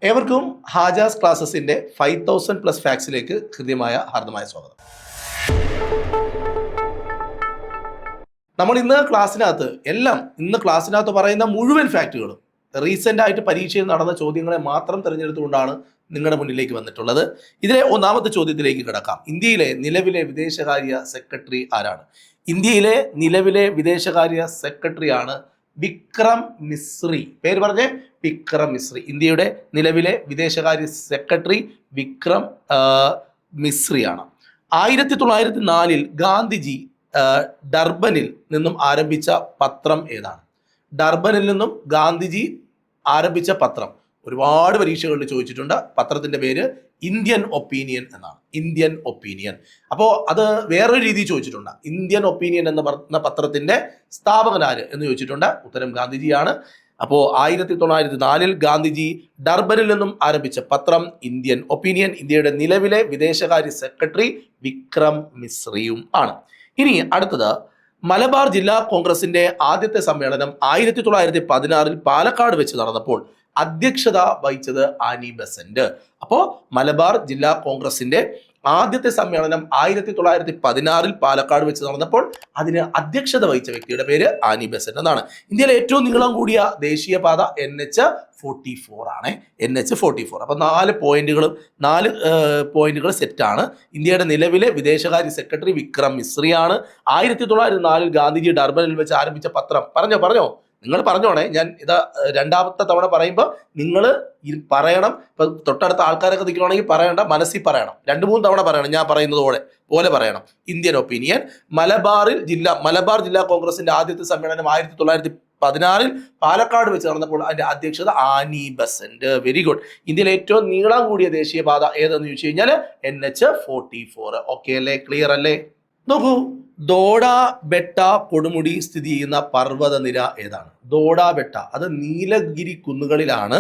ഏവർക്കും ഹാജാസ് ക്ലാസ്സസിന്റെ 5000+ ഫാക്സിലേക്ക് ഹൃദ്യമായ ഹാർദമായ സ്വാഗതം. നമ്മൾ ഇന്ന് ക്ലാസ്സിനകത്ത് പറയുന്ന മുഴുവൻ ഫാക്റ്റുകളും റീസെന്റ് ആയിട്ട് പരീക്ഷയിൽ നടന്ന ചോദ്യങ്ങളെ മാത്രം തിരഞ്ഞെടുത്തുകൊണ്ടാണ് നിങ്ങളുടെ മുന്നിലേക്ക് വന്നിട്ടുള്ളത്. ഇതിലെ ഒന്നാമത്തെ ചോദ്യത്തിലേക്ക് കിടക്കാം. ഇന്ത്യയിലെ നിലവിലെ വിദേശകാര്യ സെക്രട്ടറി ആരാണ്? ഇന്ത്യയിലെ നിലവിലെ വിദേശകാര്യ സെക്രട്ടറിയാണ് വിക്രം മിശ്രി. പേര് പറഞ്ഞേ, വിക്രം മിശ്രി. ഇന്ത്യയുടെ നിലവിലെ വിദേശകാര്യ സെക്രട്ടറി വിക്രം മിശ്രിയാണ്. 1904 ഗാന്ധിജി ഡർബനിൽ നിന്നും ആരംഭിച്ച പത്രം ഏതാണ്? ഡർബനിൽ നിന്നും ഗാന്ധിജി ആരംഭിച്ച പത്രം ഒരുപാട് പരീക്ഷകളിൽ ചോദിച്ചിട്ടുണ്ട്. പത്രത്തിന്റെ പേര് ഇന്ത്യൻ ഒപ്പീനിയൻ എന്നാണ്. Indian opinion. അപ്പോൾ അത് വേറൊരു രീതി ചോദിച്ചിട്ടുണ്ട്. ഇന്ത്യൻ ഒപ്പീനിയൻ എന്ന് പറഞ്ഞ പത്രത്തിന്റെ സ്ഥാപകനാര് എന്ന് ചോദിച്ചിട്ടുണ്ട്. ഉത്തരം ഗാന്ധിജിയാണ്. അപ്പോൾ 1904 ഗാന്ധിജി ഡർബനിൽ നിന്നും ആരംഭിച്ച പത്രം ഇന്ത്യൻ ഒപ്പീനിയൻ. ഇന്ത്യയുടെ നിലവിലെ വിദേശകാര്യ സെക്രട്ടറി വിക്രം മിശ്രിയും ആണ്. ഇനി അടുത്തത്, മലബാർ ജില്ലാ കോൺഗ്രസിന്റെ ആദ്യത്തെ സമ്മേളനം 1916 പാലക്കാട് വെച്ച് നടന്നപ്പോൾ അധ്യക്ഷത വഹിച്ചത് ആനി ബെസന്റ്. അപ്പോൾ മലബാർ ജില്ലാ കോൺഗ്രസിന്റെ ആദ്യത്തെ സമ്മേളനം 1916 പാലക്കാട് വെച്ച് നടന്നപ്പോൾ അതിന് അധ്യക്ഷത വഹിച്ച വ്യക്തിയുടെ പേര് ആനി ബെസന്റ് എന്നാണ്. ഇന്ത്യയിലെ ഏറ്റവും നീളം കൂടിയ ദേശീയപാത NH-44 ആണ്. NH-44. അപ്പൊ 4 പോയിന്റുകൾ സെറ്റാണ്. ഇന്ത്യയുടെ നിലവിലെ വിദേശകാര്യ സെക്രട്ടറി വിക്രം മിശ്രിയാണ്. 1904 ഗാന്ധിജി ഡർബനിൽ വെച്ച് ആരംഭിച്ച പത്രം പറഞ്ഞോ നിങ്ങൾ പറഞ്ഞോണേ. ഞാൻ ഇത് രണ്ടാമത്തെ തവണ പറയുമ്പോൾ നിങ്ങൾ പറയണം. ഇപ്പൊ തൊട്ടടുത്ത ആൾക്കാരൊക്കെ നിൽക്കണമെങ്കിൽ പറയണ്ട, മനസ്സിൽ പറയണം. 2-3 തവണ പറയണം. ഞാൻ പറയുന്നത് പോലെ പറയണം. Indian opinion. മലബാർ ജില്ലാ കോൺഗ്രസിന്റെ ആദ്യത്തെ സമ്മേളനം 1916 പാലക്കാട് വെച്ച് നടന്നപ്പോൾ അതിന്റെ അധ്യക്ഷത ആനി ബെസന്റ്. Very good. ഇന്ത്യയിലെ ഏറ്റവും നീളം കൂടിയ ദേശീയപാത ഏതെന്ന് ചോദിച്ചു കഴിഞ്ഞാൽ NH-44. ഓക്കെ അല്ലേ? ക്ലിയർ അല്ലേ? നോക്കൂ, ദോഡ ബെട്ട കൊടുമുടി സ്ഥിതി ചെയ്യുന്ന പർവ്വതനിര ഏതാണ്? ദോഡ ബെട്ട, അത് നീലഗിരി കുന്നുകളിലാണ്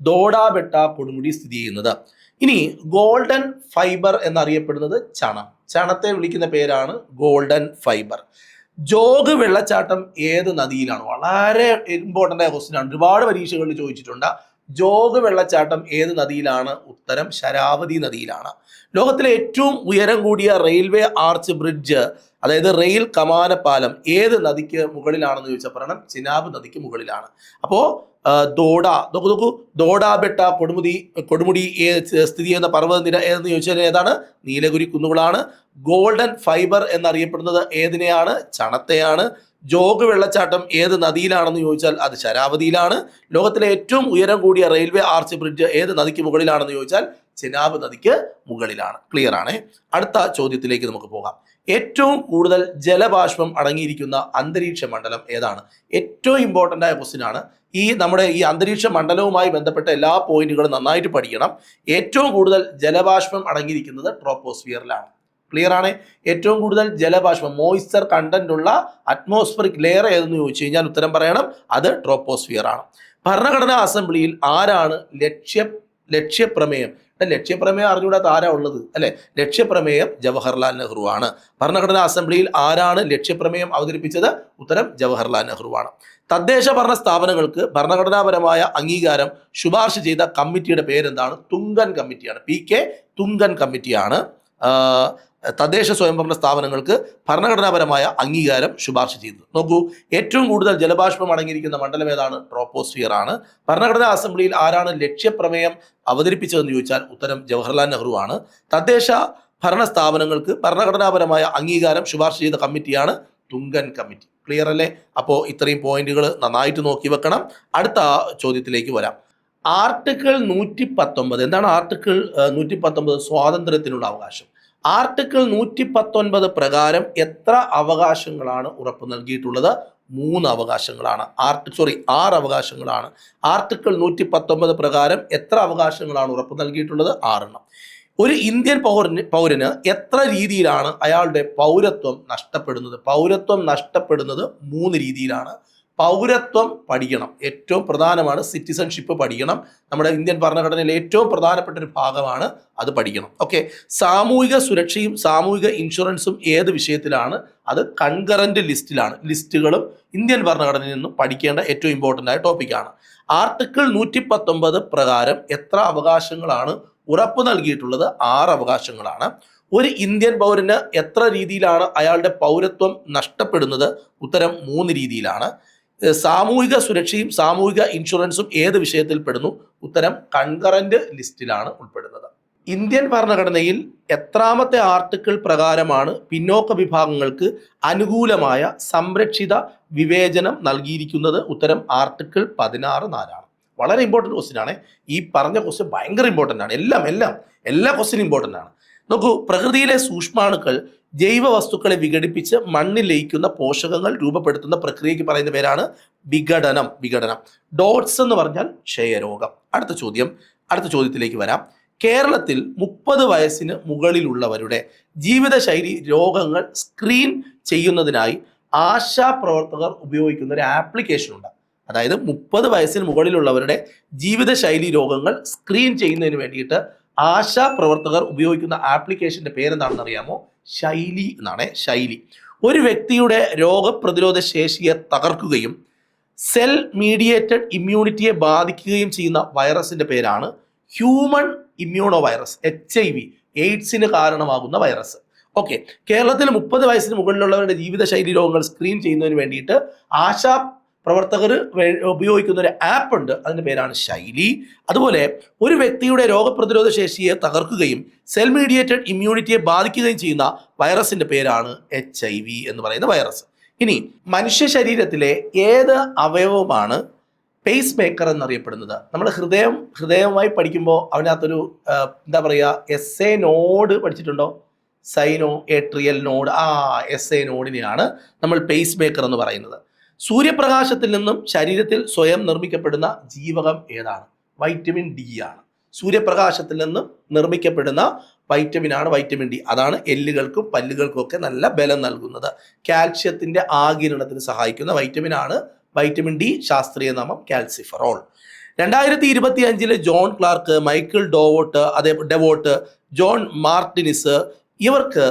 ദോഡ ബെട്ട കൊടുമുടി സ്ഥിതി ചെയ്യുന്നത്. ഇനി ഗോൾഡൻ ഫൈബർ എന്നറിയപ്പെടുന്നത് ചണത്തെ വിളിക്കുന്ന പേരാണ് ഗോൾഡൻ ഫൈബർ. ജോഗ് വെള്ളച്ചാട്ടം ഏത് നദിയിലാണ്? വളരെ ഇമ്പോർട്ടൻ്റ് ആയ ക്വസ്റ്റ്യൻ ആണ്. ഒരുപാട് പരീക്ഷകളിൽ ചോദിച്ചിട്ടുണ്ട്. ജോഗ് വെള്ളച്ചാട്ടം ഏത് നദിയിലാണ്? ഉത്തരം ശരാവതി നദിയിലാണ്. ലോകത്തിലെ ഏറ്റവും ഉയരം കൂടിയ റെയിൽവേ ആർച്ച് ബ്രിഡ്ജ്, അതായത് റെയിൽ കമാനപ്പാലം ഏത് നദിക്ക് മുകളിലാണെന്ന് ചോദിച്ചാൽ പറയണം ചിനാബ് നദിക്ക് മുകളിലാണ്. അപ്പോൾ ദോഡ ബെട്ട കൊടുമുടി സ്ഥിതി ചെയ്യുന്ന പർവ്വതനിര ഏതെന്ന് ചോദിച്ചാൽ ഏതാണ്? നീലഗിരി കുന്നുകളാണ്. ഗോൾഡൻ ഫൈബർ എന്നറിയപ്പെടുന്നത് ഏതിനെയാണ്? ചണത്തെയാണ്. ജോഗ് വെള്ളച്ചാട്ടം ഏത് നദിയിലാണെന്ന് ചോദിച്ചാൽ അത് ശരാവതിയിലാണ്. ലോകത്തിലെ ഏറ്റവും ഉയരം കൂടിയ റെയിൽവേ ആർച്ച് ബ്രിഡ്ജ് ഏത് നദിക്ക് മുകളിലാണെന്ന് ചോദിച്ചാൽ ചിനാബ് നദിക്ക് മുകളിലാണ്. ക്ലിയർ ആണ്. അടുത്ത ചോദ്യത്തിലേക്ക് നമുക്ക് പോകാം. ഏറ്റവും കൂടുതൽ ജലബാഷ്പം അടങ്ങിയിരിക്കുന്ന അന്തരീക്ഷ മണ്ഡലം ഏതാണ്? ഏറ്റവും ഇമ്പോർട്ടൻ്റ് ആയ ക്വസ്റ്റ്യൻ ആണ്. നമ്മുടെ ഈ അന്തരീക്ഷ മണ്ഡലവുമായി ബന്ധപ്പെട്ട എല്ലാ പോയിന്റുകളും നന്നായിട്ട് പഠിക്കണം. ഏറ്റവും കൂടുതൽ ജലബാഷ്പം അടങ്ങിയിരിക്കുന്നത് ട്രോപ്പോസ്ഫിയറിലാണ്. ക്ലിയർ ആണ്. ഏറ്റവും കൂടുതൽ ജലബാഷ്പം, മോയ്സ്ചർ കണ്ടന്റ് ഉള്ള അറ്റ്മോസ്ഫറിക് ലെയർ ഏതെന്ന് ചോദിച്ചു കഴിഞ്ഞാൽ ഉത്തരം പറയണം അത് ട്രോപ്പോസ്ഫിയർ ആണ്. ഭരണഘടനാ അസംബ്ലിയിൽ ആരാണ് ലക്ഷ്യപ്രമേയം അറിഞ്ഞുകൂടാത്ത ആരാ ഉള്ളത് അല്ലെ? ലക്ഷ്യപ്രമേയം ജവഹർലാൽ നെഹ്റു ആണ്. ഭരണഘടനാ അസംബ്ലിയിൽ ആരാണ് ലക്ഷ്യപ്രമേയം അവതരിപ്പിച്ചത്? ഉത്തരം ജവഹർലാൽ നെഹ്റു ആണ്. തദ്ദേശ ഭരണ സ്ഥാപനങ്ങൾക്ക് ഭരണഘടനാപരമായ അംഗീകാരം ശുപാർശ ചെയ്ത കമ്മിറ്റിയുടെ പേരെന്താണ്? തുങ്കൻ കമ്മിറ്റിയാണ്. PK തുങ്കൻ കമ്മിറ്റിയാണ് തദ്ദേശ സ്വയംഭരണ സ്ഥാപനങ്ങൾക്ക് ഭരണഘടനാപരമായ അംഗീകാരം ശുപാർശ ചെയ്തത്. നോക്കൂ, ഏറ്റവും കൂടുതൽ ജലബാഷ്പം അടങ്ങിയിരിക്കുന്ന മണ്ഡലം ഏതാണ്? ട്രോപ്പോസ്ഫിയർ ആണ്. ഭരണഘടനാ അസംബ്ലിയിൽ ആരാണ് ലക്ഷ്യപ്രമേയം അവതരിപ്പിച്ചതെന്ന് ചോദിച്ചാൽ ഉത്തരം ജവഹർലാൽ നെഹ്റു ആണ്. തദ്ദേശ ഭരണ സ്ഥാപനങ്ങൾക്ക് ഭരണഘടനാപരമായ അംഗീകാരം ശുപാർശ ചെയ്ത കമ്മിറ്റിയാണ് തുങ്കൻ കമ്മിറ്റി. ക്ലിയർ അല്ലേ? അപ്പോൾ ഇത്രയും പോയിന്റുകൾ നന്നായിട്ട് നോക്കി വെക്കണം. അടുത്ത ചോദ്യത്തിലേക്ക് വരാം. ആർട്ടിക്കിൾ 119. എന്താണ് ആർട്ടിക്കിൾ 119? സ്വാതന്ത്ര്യത്തിനുള്ള അവകാശം. ആർട്ടിക്കിൾ 119 പ്രകാരം എത്ര അവകാശങ്ങളാണ് ഉറപ്പ് നൽകിയിട്ടുള്ളത്? 3 അവകാശങ്ങളാണ്. 6 അവകാശങ്ങളാണ്. ആർട്ടിക്കിൾ 119 പ്രകാരം എത്ര അവകാശങ്ങളാണ് ഉറപ്പ് നൽകിയിട്ടുള്ളത്? 6 എണ്ണം. ഒരു ഇന്ത്യൻ പൗരന് എത്ര രീതിയിലാണ് അയാളുടെ പൗരത്വം നഷ്ടപ്പെടുന്നത്? പൗരത്വം നഷ്ടപ്പെടുന്നത് 3 രീതിയിലാണ്. പൗരത്വം പഠിക്കണം, ഏറ്റവും പ്രധാനമാണ്. സിറ്റിസൺഷിപ്പ് പഠിക്കണം, നമ്മുടെ ഇന്ത്യൻ ഭരണഘടനയിലെ ഏറ്റവും പ്രധാനപ്പെട്ട ഒരു ഭാഗമാണ്, അത് പഠിക്കണം. ഓക്കെ. സാമൂഹിക സുരക്ഷയും സാമൂഹിക ഇൻഷുറൻസും ഏത് വിഷയത്തിലാണ്? അത് കൺകറന്റ് ലിസ്റ്റിലാണ്. ലിസ്റ്റുകളും ഇന്ത്യൻ ഭരണഘടനയിൽ നിന്നും പഠിക്കേണ്ട ഏറ്റവും ഇമ്പോർട്ടൻ്റ് ആയ ടോപ്പിക്കാണ്. ആർട്ടിക്കിൾ 119 പ്രകാരം എത്ര അവകാശങ്ങളാണ് ഉറപ്പു നൽകിയിട്ടുള്ളത്? 6 അവകാശങ്ങളാണ്. ഒരു ഇന്ത്യൻ പൗരന് എത്ര രീതിയിലാണ് അയാളുടെ പൗരത്വം നഷ്ടപ്പെടുന്നത്? ഉത്തരം 3 രീതിയിലാണ്. സാമൂഹിക സുരക്ഷയും സാമൂഹിക ഇൻഷുറൻസും ഏത് വിഷയത്തിൽ പെടുന്നു? ഉത്തരം കൺകറന്റ് ലിസ്റ്റിലാണ് ഉൾപ്പെടുന്നത്. ഇന്ത്യൻ ഭരണഘടനയിൽ എത്രാമത്തെ ആർട്ടിക്കിൾ പ്രകാരമാണ് പിന്നോക്ക വിഭാഗങ്ങൾക്ക് അനുകൂലമായ സംരക്ഷിത വിവേചനം നൽകിയിരിക്കുന്നത്? ഉത്തരം ആർട്ടിക്കിൾ 16(4) വളരെ ഇമ്പോർട്ടൻറ്റ് ക്വസ്റ്റ്യൻ ആണ്. ഈ പറഞ്ഞ ക്വസ്റ്റ്യൻ ഭയങ്കര ഇമ്പോർട്ടൻ്റ് ആണ്. എല്ലാ ക്വസ്റ്റ്യനും ഇമ്പോർട്ടൻ്റ് ആണ്. നോക്കൂ, പ്രകൃതിയിലെ സൂക്ഷ്മാണുക്കൾ ജൈവ വസ്തുക്കളെ വിഘടിപ്പിച്ച് മണ്ണിൽ ലയിക്കുന്ന പോഷകങ്ങൾ രൂപപ്പെടുത്തുന്ന പ്രക്രിയയ്ക്ക് പറയുന്ന പേരാണ് വിഘടനം. ഡോട്ട്സ് എന്ന് പറഞ്ഞാൽ ക്ഷയരോഗം. അടുത്ത ചോദ്യത്തിലേക്ക് വരാം. കേരളത്തിൽ 30 വയസ്സിന് മുകളിലുള്ളവരുടെ ജീവിതശൈലി രോഗങ്ങൾ സ്ക്രീൻ ചെയ്യുന്നതിനായി ആശാ പ്രവർത്തകർ ഉപയോഗിക്കുന്ന ഒരു ആപ്ലിക്കേഷൻ ഉണ്ട്. അതായത് 30 വയസ്സിന് മുകളിലുള്ളവരുടെ ജീവിതശൈലി രോഗങ്ങൾ സ്ക്രീൻ ചെയ്യുന്നതിന് വേണ്ടിയിട്ട് ആശാ പ്രവർത്തകർ ഉപയോഗിക്കുന്ന ആപ്ലിക്കേഷന്റെ പേരെന്താണെന്ന് അറിയാമോ? ശൈലി എന്നാണ്. ശൈലി ഒരു വ്യക്തിയുടെ രോഗപ്രതിരോധ ശേഷിയെ തകർക്കുകയും സെൽ മീഡിയേറ്റഡ് ഇമ്മ്യൂണിറ്റിയെ ബാധിക്കുകയും ചെയ്യുന്ന വൈറസിന്റെ പേരാണ് ഹ്യൂമൺ ഇമ്മ്യൂണോ വൈറസ്, HIV, എയ്ഡ്സിന് കാരണമാകുന്ന വൈറസ്. ഓക്കെ. കേരളത്തിൽ 30 വയസ്സിന് മുകളിലുള്ളവരുടെ ജീവിതശൈലി രോഗങ്ങൾ സ്ക്രീൻ ചെയ്യുന്നതിന് വേണ്ടിയിട്ട് ആശാ പ്രവർത്തകർ ഉപയോഗിക്കുന്ന ഒരു ആപ്പ് ഉണ്ട്, അതിൻ്റെ പേരാണ് ശൈലി. അതുപോലെ ഒരു വ്യക്തിയുടെ രോഗപ്രതിരോധ ശേഷിയെ തകർക്കുകയും സെൽ മീഡിയേറ്റഡ് ഇമ്മ്യൂണിറ്റിയെ ബാധിക്കുകയും ചെയ്യുന്ന വൈറസിന്റെ പേരാണ് HIV എന്ന് പറയുന്ന വൈറസ്. ഇനി മനുഷ്യ ശരീരത്തിലെ ഏത് അവയവമാണ് പേസ് മേക്കർ എന്നറിയപ്പെടുന്നത്? നമ്മൾ ഹൃദയവുമായി പഠിക്കുമ്പോൾ അതിനകത്തൊരു എന്താ പറയുക, SA നോഡ് പഠിച്ചിട്ടുണ്ടോ? സൈനോ ഏട്രിയൽ നോഡ്. SA നോഡിനെയാണ് നമ്മൾ പേസ് മേക്കർ എന്ന് പറയുന്നത്. സൂര്യപ്രകാശത്തിൽ നിന്നും ശരീരത്തിൽ സ്വയം നിർമ്മിക്കപ്പെടുന്ന ജീവകം ഏതാണ്? വൈറ്റമിൻ D ആണ്. സൂര്യപ്രകാശത്തിൽ നിന്നും നിർമ്മിക്കപ്പെടുന്ന വൈറ്റമിനാണ് വൈറ്റമിൻ D. അതാണ് എല്ലുകൾക്കും പല്ലുകൾക്കും ഒക്കെ നല്ല ബലം നൽകുന്നത്. കാൽഷ്യത്തിന്റെ ആഗിരണത്തിന് സഹായിക്കുന്ന വൈറ്റമിനാണ് വൈറ്റമിൻ D. ശാസ്ത്രീയ നാമം കാൽസിഫറോൾ. 2025 ജോൺ ക്ലാർക്ക്, മൈക്കിൾ ഡെവോട്ട്, ജോൺ മാർട്ടിനിസ് ഇവർക്ക്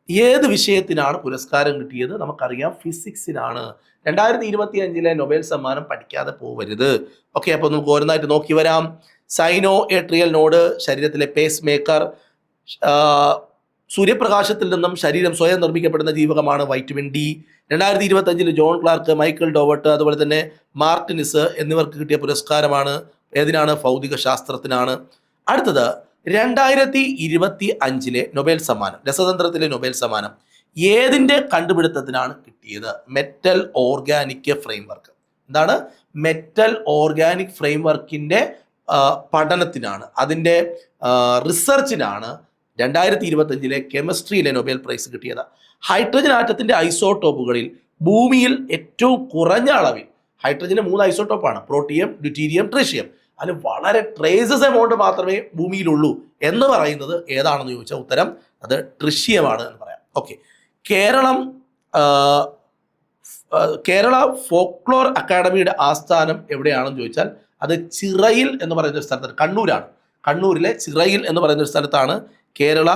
ഏത് വിഷയത്തിനാണ് പുരസ്കാരം കിട്ടിയത്? നമുക്കറിയാം, ഫിസിക്സിനാണ്. 2025 നൊബേൽ സമ്മാനം പഠിക്കാതെ പോവരുത്. ഓക്കെ. അപ്പോൾ നമുക്ക് ഓരോന്നായിട്ട് നോക്കി വരാം. സൈനോ ഏട്രിയൽ നോഡ് ശരീരത്തിലെ പേസ് മേക്കർ. സൂര്യപ്രകാശത്തിൽ നിന്നും ശരീരം സ്വയം നിർമ്മിക്കപ്പെടുന്ന ജീവകമാണ് vitamin D. 2025 John Clarke, Michel ഡോവട്ട്, അതുപോലെ തന്നെ മാർട്ടിനിസ് എന്നിവർക്ക് കിട്ടിയ പുരസ്കാരമാണ് ഏതിനാണ്? ഭൗതിക ശാസ്ത്രത്തിനാണ്. അടുത്തത് 2025 നൊബേൽ സമ്മാനം, രസതന്ത്രത്തിലെ നൊബേൽ സമ്മാനം ഏതിൻ്റെ കണ്ടുപിടുത്തത്തിനാണ് കിട്ടിയത്? Metal organic framework. എന്താണ്? മെറ്റൽ ഓർഗാനിക് ഫ്രെയിംവർക്കിൻ്റെ പഠനത്തിനാണ്, അതിൻ്റെ റിസർച്ചിനാണ് 2025 കെമിസ്ട്രിയിലെ നൊബേൽ പ്രൈസ് കിട്ടിയത്. ഹൈഡ്രജൻ ആറ്റത്തിൻ്റെ ഐസോട്ടോപ്പുകളിൽ ഭൂമിയിൽ ഏറ്റവും കുറഞ്ഞ അളവിൽ, ഹൈഡ്രജന് 3 ഐസോട്ടോപ്പാണ്, പ്രോട്ടിയം, ഡ്യൂറ്റീരിയം, ട്രീഷ്യം. അതിന് വളരെ ട്രേസസ് എമൗണ്ട് മാത്രമേ ഭൂമിയിലുള്ളൂ എന്ന് പറയുന്നത് ഏതാണെന്ന് ചോദിച്ചാൽ ഉത്തരം അത് ട്രിഷ്യമാണ് എന്ന് പറയാം. ഓക്കെ. കേരള ഫോക്ലോർ അക്കാഡമിയുടെ ആസ്ഥാനം എവിടെയാണെന്ന് ചോദിച്ചാൽ അത് ചിറയിൽ എന്ന് പറയുന്ന ഒരു സ്ഥലത്താണ്, കണ്ണൂരാണ്. കണ്ണൂരിലെ ചിറയിൽ എന്ന് പറയുന്ന ഒരു സ്ഥലത്താണ് കേരള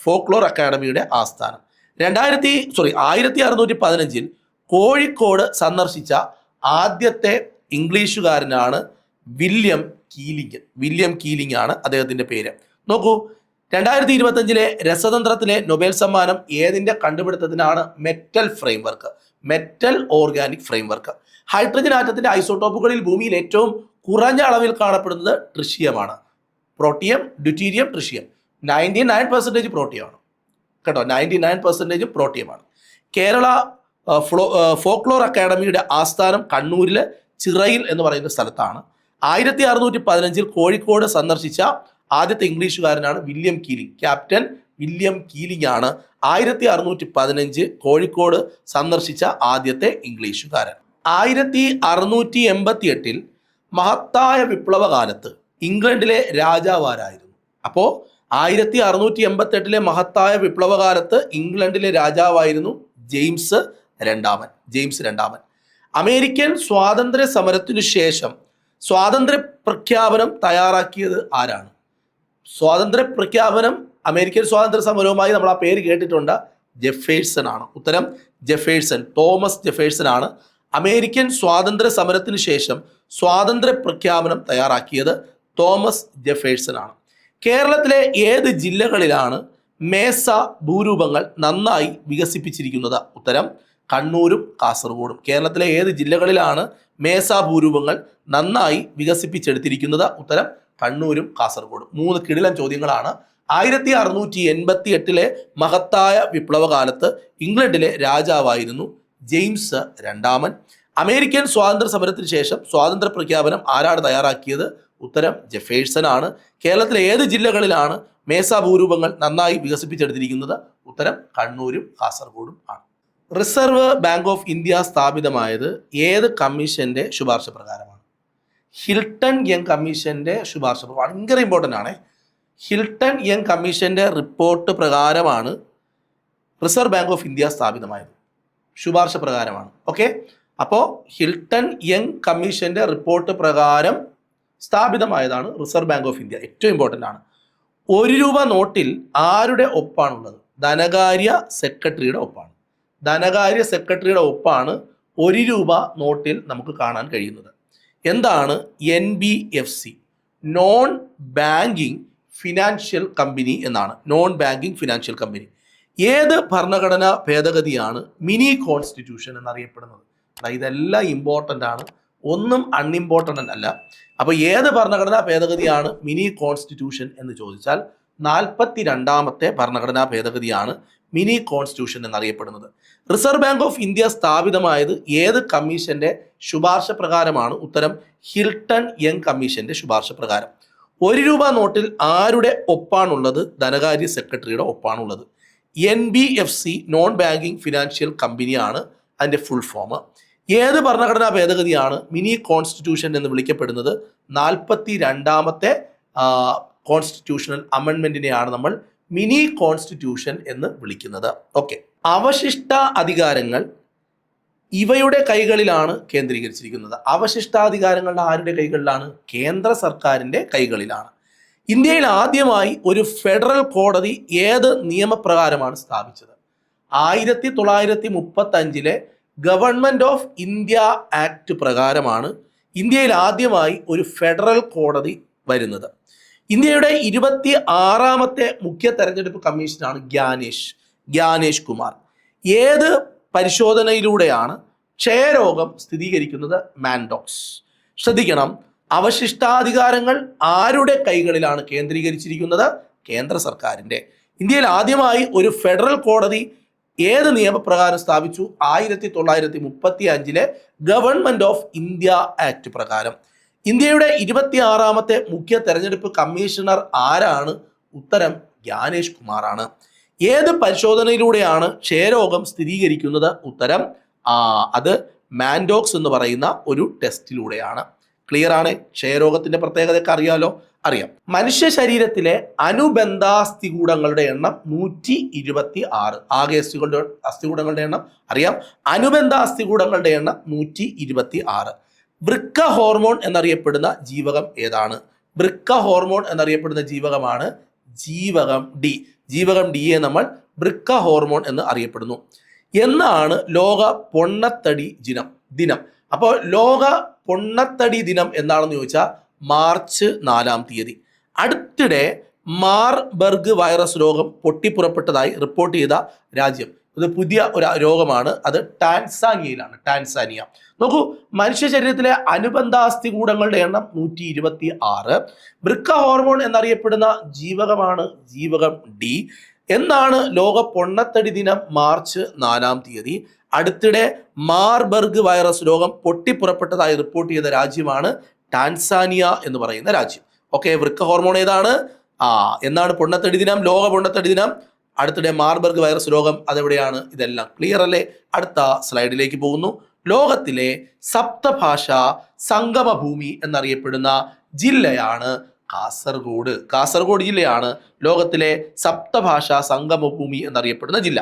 ഫോക്ലോർ അക്കാഡമിയുടെ ആസ്ഥാനം. 1615 കോഴിക്കോട് സന്ദർശിച്ച ആദ്യത്തെ ഇംഗ്ലീഷുകാരനാണ് വില്യം കീലിംഗ് ആണ് അദ്ദേഹത്തിൻ്റെ പേര്. നോക്കൂ, 2025 രസതന്ത്രത്തിലെ നൊബേൽ സമ്മാനം ഏതിൻ്റെ കണ്ടുപിടുത്തത്തിനാണ്? Metal organic framework. ഹൈഡ്രജൻ ആറ്റത്തിൻ്റെ ഐസോട്ടോപ്പുകളിൽ ഭൂമിയിൽ ഏറ്റവും കുറഞ്ഞ അളവിൽ കാണപ്പെടുന്നത് ട്രിഷ്യമാണ്. Protium, deuterium, tritium. 99% പ്രോട്ടിയമാണ് കേട്ടോ, 99% പ്രോട്ടിയമാണ്. കേരള ഫോക്ലോർ അക്കാഡമിയുടെ ആസ്ഥാനം കണ്ണൂരിലെ ചിറയിൽ എന്ന് പറയുന്ന സ്ഥലത്താണ്. 1615 കോഴിക്കോട് സന്ദർശിച്ച ആദ്യത്തെ ഇംഗ്ലീഷുകാരനാണ് William Keeling. Captain William Keeling ആണ് 1615 കോഴിക്കോട് സന്ദർശിച്ച ആദ്യത്തെ ഇംഗ്ലീഷുകാരൻ. 1688 മഹത്തായ വിപ്ലവകാലത്ത് ഇംഗ്ലണ്ടിലെ രാജാവാരായിരുന്നു? അപ്പോൾ 1688 മഹത്തായ വിപ്ലവകാലത്ത് ഇംഗ്ലണ്ടിലെ രാജാവായിരുന്നു ജെയിംസ് രണ്ടാമൻ. അമേരിക്കൻ സ്വാതന്ത്ര്യ സമരത്തിനു ശേഷം സ്വാതന്ത്ര്യ പ്രഖ്യാപനം തയ്യാറാക്കിയത് ആരാണ്? സ്വാതന്ത്ര്യ പ്രഖ്യാപനം, അമേരിക്കൻ സ്വാതന്ത്ര്യ സമരവുമായി നമ്മൾ ആ പേര് കേട്ടിട്ടുണ്ട്, ജെഫേഴ്സൺ ആണ്. ഉത്തരം ജെഫേഴ്സൺ, തോമസ് ജെഫേഴ്സൺ ആണ് അമേരിക്കൻ സ്വാതന്ത്ര്യ സമരത്തിന് ശേഷം സ്വാതന്ത്ര്യ പ്രഖ്യാപനം തയ്യാറാക്കിയത്. തോമസ് ജെഫേഴ്സൺ ആണ്. കേരളത്തിലെ ഏത് ജില്ലകളിലാണ് മേസ ഭൂരൂപങ്ങൾ നന്നായി വികസിപ്പിച്ചിരിക്കുന്നത്? ഉത്തരം കണ്ണൂരും കാസർഗോഡും. കേരളത്തിലെ ഏത് ജില്ലകളിലാണ് മേസ ഭൂരൂപങ്ങൾ നന്നായി വികസിപ്പിച്ചെടുത്തിരിക്കുന്നത്? ഉത്തരം കണ്ണൂരും കാസർഗോഡും. 3 കിടിലൻ ചോദ്യങ്ങളാണ്. 1688 മഹത്തായ വിപ്ലവകാലത്ത് ഇംഗ്ലണ്ടിലെ രാജാവായിരുന്നു ജെയിംസ് രണ്ടാമൻ. അമേരിക്കൻ സ്വാതന്ത്ര്യ സമരത്തിന് ശേഷം സ്വാതന്ത്ര്യ പ്രഖ്യാപനം ആരാണ് തയ്യാറാക്കിയത്? ഉത്തരം ജെഫേഴ്സൺ ആണ്. കേരളത്തിലെ ഏത് ജില്ലകളിലാണ് മേസ ഭൂരൂപങ്ങൾ നന്നായി വികസിപ്പിച്ചെടുത്തിരിക്കുന്നത്? ഉത്തരം കണ്ണൂരും കാസർഗോഡും ആണ്. റിസർവ് ബാങ്ക് ഓഫ് ഇന്ത്യ സ്ഥാപിതമായത് ഏത് കമ്മീഷന്റെ ശുപാർശ പ്രകാരമാണ്? ഹിൽട്ടൺ യങ് കമ്മീഷന്റെ ശുപാർശ, ഭയങ്കര ഇമ്പോർട്ടൻ്റ് ആണ്. ഹിൽട്ടൺ യങ് കമ്മീഷന്റെ റിപ്പോർട്ട് പ്രകാരമാണ് റിസർവ് ബാങ്ക് ഓഫ് ഇന്ത്യ സ്ഥാപിതമായത്. ശുപാർശ പ്രകാരമാണ്. ഓക്കെ, അപ്പോൾ ഹിൽട്ടൺ യങ് കമ്മീഷന്റെ റിപ്പോർട്ട് പ്രകാരം സ്ഥാപിതമായതാണ് റിസർവ് ബാങ്ക് ഓഫ് ഇന്ത്യ. ഏറ്റവും ഇമ്പോർട്ടൻ്റ് ആണ്. 1 രൂപ നോട്ടിൽ ആരുടെ ഒപ്പാണുള്ളത്? ധനകാര്യ സെക്രട്ടറിയുടെ ഒപ്പാണ്. ധനകാര്യ സെക്രട്ടറിയുടെ ഒപ്പാണ് 1 രൂപ നോട്ടിൽ നമുക്ക് കാണാൻ കഴിയുന്നത്. എന്താണ് NBFC? Non banking financial company എന്നാണ്. Non banking financial company. ഏത് ഭരണഘടനാ ഭേദഗതിയാണ് മിനി കോൺസ്റ്റിറ്റ്യൂഷൻ എന്നറിയപ്പെടുന്നത്? ഇതെല്ലാം ഇമ്പോർട്ടൻ്റ് ആണ്, ഒന്നും അൺഇമ്പോർട്ടൻ്റ് അല്ല. അപ്പോൾ ഏത് ഭരണഘടനാ ഭേദഗതിയാണ് മിനി കോൺസ്റ്റിറ്റ്യൂഷൻ എന്ന് ചോദിച്ചാൽ 42ാമത്തെ ഭരണഘടനാ ഭേദഗതിയാണ് മിനി കോൺസ്റ്റിറ്റ്യൂഷൻ എന്നറിയപ്പെടുന്നത്. റിസർവ് ബാങ്ക് ഓഫ് ഇന്ത്യ സ്ഥാപിതമായത് ഏത് കമ്മീഷന്റെ ശുപാർശ പ്രകാരമാണ്? ഉത്തരം ഹിൽട്ടൺ യങ് കമ്മീഷന്റെ ശുപാർശ പ്രകാരം. 1 രൂപ നോട്ടിൽ ആരുടെ ഒപ്പാണുള്ളത്? ധനകാര്യ സെക്രട്ടറിയുടെ ഒപ്പാണുള്ളത്. NBFC നോൺ ബാങ്കിങ് ഫിനാൻഷ്യൽ കമ്പനിയാണ് അതിൻ്റെ ഫുൾ ഫോം. ഏത് ഭരണഘടനാ ഭേദഗതിയാണ് മിനി കോൺസ്റ്റിറ്റ്യൂഷൻ എന്ന് വിളിക്കപ്പെടുന്നത്? 42ാമത്തെ കോൺസ്റ്റിറ്റ്യൂഷണൽ അമെൻമെന്റിനെയാണ് നമ്മൾ മിനി കോൺസ്റ്റിറ്റ്യൂഷൻ എന്ന് വിളിക്കുന്നത്. ഓക്കെ, അവശിഷ്ട അധികാരങ്ങൾ ഇവയുടെ കൈകളിലാണ് കേന്ദ്രീകരിച്ചിരിക്കുന്നത്. അവശിഷ്ടാധികാരങ്ങളുടെ ആരുടെ കൈകളിലാണ്? കേന്ദ്ര സർക്കാരിൻ്റെ കൈകളിലാണ്. ഇന്ത്യയിൽ ആദ്യമായി ഒരു ഫെഡറൽ കോടതി ഏത് നിയമപ്രകാരമാണ് സ്ഥാപിച്ചത്? 1935 ഗവൺമെന്റ് ഓഫ് ഇന്ത്യ ആക്ട് പ്രകാരമാണ് ഇന്ത്യയിൽ ആദ്യമായി ഒരു ഫെഡറൽ കോടതി വരുന്നത്. ഇന്ത്യയുടെ 26ാമത്തെ മുഖ്യ തെരഞ്ഞെടുപ്പ് കമ്മീഷനാണ് ഗ്യാനേഷ് കുമാർ. ഏത് പരിശോധനയിലൂടെയാണ് ക്ഷയരോഗം സ്ഥിരീകരിക്കുന്നത്? മാൻഡോക്സ്. ശ്രദ്ധിക്കണം, അവശിഷ്ടാധികാരങ്ങൾ ആരുടെ കൈകളിലാണ് കേന്ദ്രീകരിച്ചിരിക്കുന്നത്? കേന്ദ്ര സർക്കാരിൻ്റെ. ഇന്ത്യയിൽ ആദ്യമായി ഒരു ഫെഡറൽ കോടതി ഏത് നിയമപ്രകാരം സ്ഥാപിച്ചു? 1935 ഗവൺമെന്റ് ഓഫ് ഇന്ത്യ ആക്ട് പ്രകാരം. ഇന്ത്യയുടെ 26ാമത്തെ മുഖ്യ തെരഞ്ഞെടുപ്പ് കമ്മീഷണർ ആരാണ്? ഉത്തരം ഗ്യാനേഷ് കുമാറാണ്. ഏത് പരിശോധനയിലൂടെയാണ് ക്ഷയരോഗം സ്ഥിരീകരിക്കുന്നത്? ഉത്തരം അത് മാൻഡോക്സ് എന്ന് പറയുന്ന ഒരു ടെസ്റ്റിലൂടെയാണ്. ക്ലിയർ ആണ്? ക്ഷയരോഗത്തിന്റെ പ്രത്യേകതയൊക്കെ അറിയാലോ? അറിയാം. മനുഷ്യ ശരീരത്തിലെ അനുബന്ധാസ്ഥികൂടങ്ങളുടെ എണ്ണം 126. ആകെ അസ്ഥികൂടങ്ങളുടെ എണ്ണം അറിയാം. അനുബന്ധ അസ്ഥികൂടങ്ങളുടെ എണ്ണം 126. വൃക്ക ഹോർമോൺ എന്നറിയപ്പെടുന്ന ജീവകം ഏതാണ്? വൃക്ക ഹോർമോൺ എന്നറിയപ്പെടുന്ന ജീവകമാണ് ജീവകം ഡി. ജീവകം ഡിയെ നമ്മൾ വൃക്ക ഹോർമോൺ എന്ന് അറിയപ്പെടുന്നു. എന്നാണ് ലോക പൊണ്ണത്തടി ദിനം? അപ്പോൾ ലോക പൊണ്ണത്തടി ദിനം എന്താണെന്ന് ചോദിച്ചാൽ മാർച്ച് 4-ാം തീയതി. അടുത്തിടെ മാർബർഗ് വൈറസ് രോഗം പൊട്ടിപ്പുറപ്പെട്ടതായി റിപ്പോർട്ട് ചെയ്ത രാജ്യം, ഇത് പുതിയ ഒരു രോഗമാണ്, അത് ടാൻസാനിയയിലാണ്. ടാൻസാനിയ. നോക്കൂ, മനുഷ്യ ശരീരത്തിലെ അനുബന്ധാസ്ഥികൂടങ്ങളുടെ എണ്ണം 126. വൃക്ക ഹോർമോൺ എന്നറിയപ്പെടുന്ന ജീവകമാണ് ജീവകം ഡി. എന്നാണ് ലോക പൊണ്ണത്തടി ദിനം? മാർച്ച് 4-ാം തീയതി. അടുത്തിടെ മാർബർഗ് വൈറസ് രോഗം പൊട്ടിപ്പുറപ്പെട്ടതായി റിപ്പോർട്ട് ചെയ്ത രാജ്യമാണ് ടാൻസാനിയ എന്ന് പറയുന്ന രാജ്യം. ഓക്കെ, വൃക്ക ഹോർമോൺ ഏതാണ്? എന്നാണ് പൊണ്ണത്തടി ദിനം? ലോക പൊണ്ണത്തടി ദിനം. അടുത്തിടെ മാർബർഗ് വൈറസ് രോഗം അതെവിടെയാണ്? ഇതെല്ലാം ക്ലിയർ അല്ലേ? അടുത്ത സ്ലൈഡിലേക്ക് പോകുന്നു. ലോകത്തിലെ സപ്തഭാഷാ സംഗമഭൂമി എന്നറിയപ്പെടുന്ന ജില്ലയാണ് കാസർഗോഡ്. കാസർഗോഡ് ജില്ലയാണ് ലോകത്തിലെ സപ്തഭാഷാ സംഗമഭൂമി എന്നറിയപ്പെടുന്ന ജില്ല.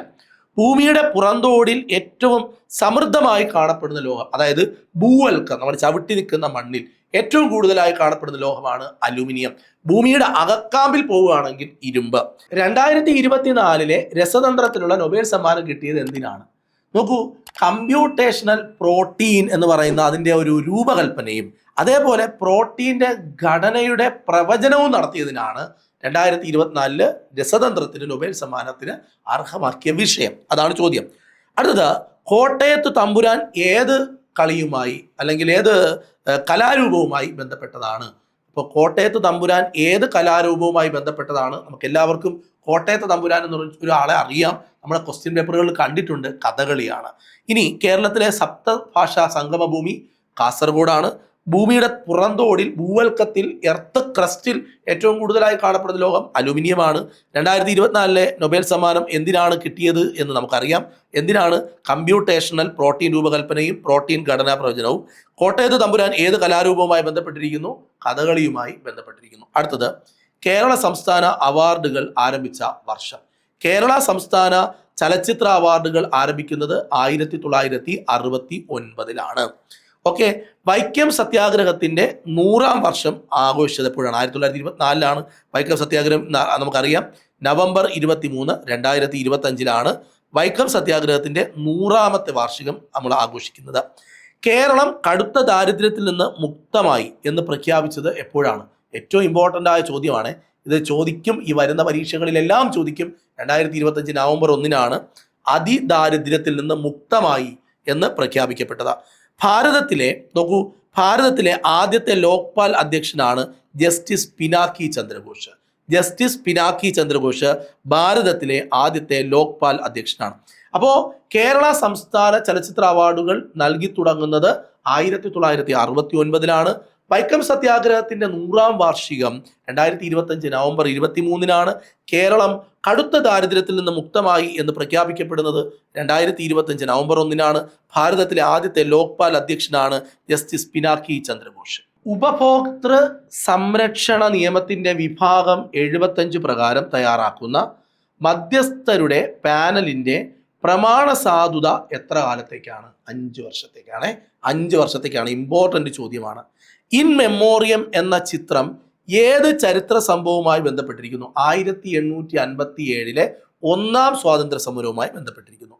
ഭൂമിയുടെ പുറന്തോടിൽ ഏറ്റവും സമൃദ്ധമായി കാണപ്പെടുന്ന ലോഹം, അതായത് ഭൂവൽക്കം, നമ്മൾ ചവിട്ടി നിൽക്കുന്ന മണ്ണിൽ ഏറ്റവും കൂടുതലായി കാണപ്പെടുന്ന ലോഹമാണ് അലൂമിനിയം. ഭൂമിയുടെ അകക്കാമ്പിൽ പോവുകയാണെങ്കിൽ ഇരുമ്പ്. 2024 രസതന്ത്രത്തിനുള്ള നൊബേൽ സമ്മാനം കിട്ടിയത് എന്തിനാണ്? നോക്കൂ, കമ്പ്യൂട്ടേഷണൽ പ്രോട്ടീൻ എന്ന് പറയുന്ന അതിൻ്റെ ഒരു രൂപകൽപ്പനയും അതേപോലെ പ്രോട്ടീൻ്റെ ഘടനയുടെ പ്രവചനവും നടത്തിയതിനാണ് 2024 രസതന്ത്രത്തിന് നൊബേൽ സമ്മാനത്തിന് അർഹമാക്കിയ വിഷയം. അതാണ് ചോദ്യം. അടുത്തത്, കോട്ടയത്ത് തമ്പുരാൻ ഏത് കളിയുമായി അല്ലെങ്കിൽ ഏത് കലാരൂപവുമായി ബന്ധപ്പെട്ടതാണ്? അപ്പോൾ കോട്ടയത്ത് തമ്പുരാൻ ഏത് കലാരൂപവുമായി ബന്ധപ്പെട്ടതാണ്? നമുക്ക് എല്ലാവർക്കും കോട്ടയത്ത് തമ്പുരാൻ എന്ന് പറഞ്ഞ ഒരാളെ അറിയാം, നമ്മുടെ ക്വസ്റ്റ്യൻ പേപ്പറുകളിൽ കണ്ടിട്ടുണ്ട്, കഥകളിയാണ്. ഇനി കേരളത്തിലെ സപ്തഭാഷാ സംഗമഭൂമി കാസർഗോഡാണ്. ഭൂമിയുടെ പുറന്തോടിൽ ഭൂവൽക്കത്തിൽ എർത്ത് ക്രസ്റ്റിൽ ഏറ്റവും കൂടുതലായി കാണപ്പെടുന്ന ലോഹം അലൂമിനിയമാണ്. 2024 നൊബേൽ സമ്മാനം എന്തിനാണ് കിട്ടിയത് എന്ന് നമുക്കറിയാം. എന്തിനാണ്? കമ്പ്യൂട്ടേഷണൽ പ്രോട്ടീൻ രൂപകൽപ്പനയും പ്രോട്ടീൻ ഘടനാ പ്രവചനവും. കോട്ടയത്ത് തമ്പുരാൻ ഏത് കലാരൂപവുമായി ബന്ധപ്പെട്ടിരിക്കുന്നു? കഥകളിയുമായി ബന്ധപ്പെട്ടിരിക്കുന്നു. അടുത്തത്, കേരള സംസ്ഥാന അവാർഡുകൾ ആരംഭിച്ച വർഷം. കേരള സംസ്ഥാന ചലച്ചിത്ര അവാർഡുകൾ ആരംഭിക്കുന്നത് 1969 ഓക്കെ. വൈക്കം സത്യാഗ്രഹത്തിന്റെ 100ാം വർഷം ആഘോഷിച്ചത് എപ്പോഴാണ്? 1924 വൈക്കം സത്യാഗ്രഹം. നമുക്കറിയാം, നവംബർ 23, 2025 വൈക്കം സത്യാഗ്രഹത്തിന്റെ 100ാമത്തെ വാർഷികം നമ്മൾ ആഘോഷിക്കുന്നത്. കേരളം കടുത്ത ദാരിദ്ര്യത്തിൽ നിന്ന് മുക്തമായി എന്ന് പ്രഖ്യാപിച്ചത് എപ്പോഴാണ്? ഏറ്റവും ഇമ്പോർട്ടൻ്റ് ആയ ചോദ്യമാണ് ഇത്. ചോദിക്കും, ഈ വരുന്ന പരീക്ഷകളിലെല്ലാം ചോദിക്കും. 2025 നവംബർ 1 അതിദാരിദ്ര്യത്തിൽ നിന്ന് മുക്തമായി എന്ന് പ്രഖ്യാപിക്കപ്പെട്ടത്. ഭാരതത്തിലെ ആദ്യത്തെ ലോക്പാൽ അധ്യക്ഷനാണ് ജസ്റ്റിസ് പിനാക്കി ചന്ദ്രഘോഷ്. ജസ്റ്റിസ് പിനാക്കി ചന്ദ്രഘോഷ് ഭാരതത്തിലെ ആദ്യത്തെ ലോക്പാൽ അധ്യക്ഷനാണ്. അപ്പോൾ കേരള സംസ്ഥാന ചലച്ചിത്ര അവാർഡുകൾ നൽകി തുടങ്ങുന്നത് 1969 വൈക്കം സത്യാഗ്രഹത്തിന്റെ 100ാം വാർഷികം 2025 നവംബർ 23 കേരളം കടുത്ത ദാരിദ്ര്യത്തിൽ നിന്ന് മുക്തമായി എന്ന് പ്രഖ്യാപിക്കപ്പെടുന്നത് 2025 നവംബർ 1 ഭാരതത്തിലെ ആദ്യത്തെ ലോക്പാൽ അധ്യക്ഷനാണ് ജസ്റ്റിസ് പിനാക്കി ചന്ദ്രഘോഷ്. ഉപഭോക്തൃ സംരക്ഷണ നിയമത്തിന്റെ വിഭാഗം 75 പ്രകാരം തയ്യാറാക്കുന്ന മധ്യസ്ഥരുടെ പാനലിന്റെ പ്രമാണ സാധുത എത്ര കാലത്തേക്കാണ്? 5 വർഷത്തേക്കാണ്. 5 വർഷത്തേക്കാണ്. ഇമ്പോർട്ടൻ്റ് ചോദ്യമാണ്. ഇൻ മെമ്മോറിയം എന്ന ചിത്രം ഏത് ചരിത്ര സംഭവവുമായി ബന്ധപ്പെട്ടിരിക്കുന്നു? 1857 1ാം സ്വാതന്ത്ര്യ സമരവുമായി ബന്ധപ്പെട്ടിരിക്കുന്നു.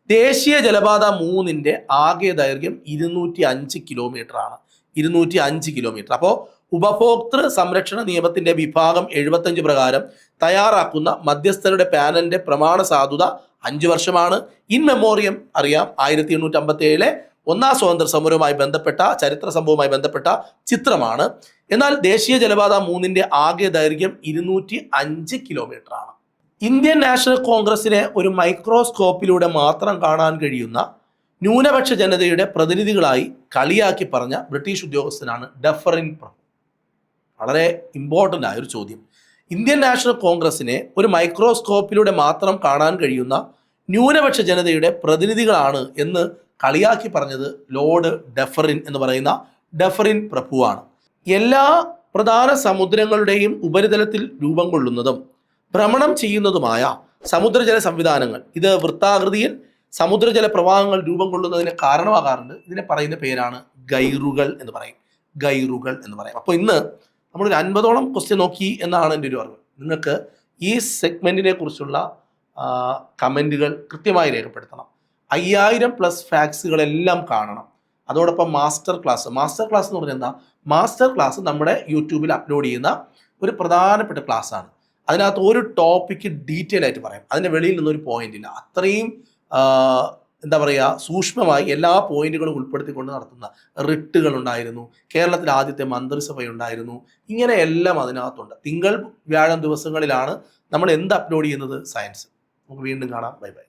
ദേശീയ ജലപാത 3 ആകെ ദൈർഘ്യം 205 കിലോമീറ്റർ ആണ്. 205 കിലോമീറ്റർ. അപ്പോൾ ഉപഭോക്തൃ സംരക്ഷണ നിയമത്തിന്റെ വിഭാഗം 75 പ്രകാരം തയ്യാറാക്കുന്ന മധ്യസ്ഥരുടെ പാനലിന്റെ പ്രമാണ സാധുത 5 വർഷമാണ്. ഇൻ മെമ്മോറിയം അറിയാം, 1857 1ാം സ്വാതന്ത്ര്യ സമരവുമായി ബന്ധപ്പെട്ട ചരിത്ര സംഭവവുമായി ബന്ധപ്പെട്ട ചിത്രമാണ്. എന്നാൽ ദേശീയ ജലപാത 3 ആകെ ദൈർഘ്യം 205 കിലോമീറ്റർ ആണ്. ഇന്ത്യൻ നാഷണൽ കോൺഗ്രസിനെ ഒരു മൈക്രോസ്കോപ്പിലൂടെ മാത്രം കാണാൻ കഴിയുന്ന ന്യൂനപക്ഷ ജനതയുടെ പ്രതിനിധികളായി കളിയാക്കി പറഞ്ഞ ബ്രിട്ടീഷ് ഉദ്യോഗസ്ഥനാണ് ഡഫറിൻ പ്രഭു. വളരെ ഇമ്പോർട്ടൻ്റ് ആയൊരു ചോദ്യം. ഇന്ത്യൻ നാഷണൽ കോൺഗ്രസിനെ ഒരു മൈക്രോസ്കോപ്പിലൂടെ മാത്രം കാണാൻ കഴിയുന്ന ന്യൂനപക്ഷ ജനതയുടെ പ്രതിനിധികളാണ് എന്ന് കളിയാക്കി പറഞ്ഞത് ലോർഡ് ഡഫറിൻ എന്ന് പറയുന്ന ഡഫറിൻ പ്രഭുവാണ്. എല്ലാ പ്രധാന സമുദ്രങ്ങളുടെയും ഉപരിതലത്തിൽ രൂപം കൊള്ളുന്നതും ഭ്രമണം ചെയ്യുന്നതുമായ സമുദ്രജല സംവിധാനങ്ങൾ, ഇത് വൃത്താകൃതിയിൽ സമുദ്രജല പ്രവാഹങ്ങൾ രൂപം കൊള്ളുന്നതിന് കാരണമാകാറുണ്ട്. ഇതിനെ പറയുന്ന പേരാണ് ഗൈറുകൾ എന്ന് പറയും. ഗൈറുകൾ എന്ന് പറയും. അപ്പോൾ ഇന്ന് നമ്മളൊരു 50ഓളം ക്വസ്റ്റ്യൻ നോക്കി എന്നാണ് എൻ്റെ ഒരു അറിവ്. നിങ്ങൾക്ക് ഈ സെഗ്മെൻറ്റിനെ കുറിച്ചുള്ള കമൻറ്റുകൾ കൃത്യമായി രേഖപ്പെടുത്തണം. 5000+ ഫാക്സുകളെല്ലാം കാണണം. അതോടൊപ്പം മാസ്റ്റർ ക്ലാസ് എന്ന് പറഞ്ഞാൽ എന്താ? മാസ്റ്റർ ക്ലാസ് നമ്മുടെ യൂട്യൂബിൽ അപ്ലോഡ് ചെയ്യുന്ന ഒരു പ്രധാനപ്പെട്ട ക്ലാസ്സാണ്. അതിനകത്ത് ഒരു ടോപ്പിക്ക് ഡീറ്റെയിൽ ആയിട്ട് പറയാം. അതിൻ്റെ വെളിയിൽ നിന്നൊരു പോയിന്റ് ഇല്ല. അത്രയും എന്താ പറയുക, സൂക്ഷ്മമായി എല്ലാ പോയിന്റുകളും ഉൾപ്പെടുത്തിക്കൊണ്ട് നടത്തുന്ന റിട്ടുകൾ ഉണ്ടായിരുന്നു. കേരളത്തിൽ ആദ്യത്തെ മന്ത്രിസഭയുണ്ടായിരുന്നു. ഇങ്ങനെ എല്ലാം അതിനകത്തുണ്ട്. തിങ്കൾ വ്യാഴം ദിവസങ്ങളിലാണ് നമ്മൾ എന്ത് അപ്ലോഡ് ചെയ്യുന്നത്? സയൻസ്. നമുക്ക് വീണ്ടും കാണാം. Bye bye.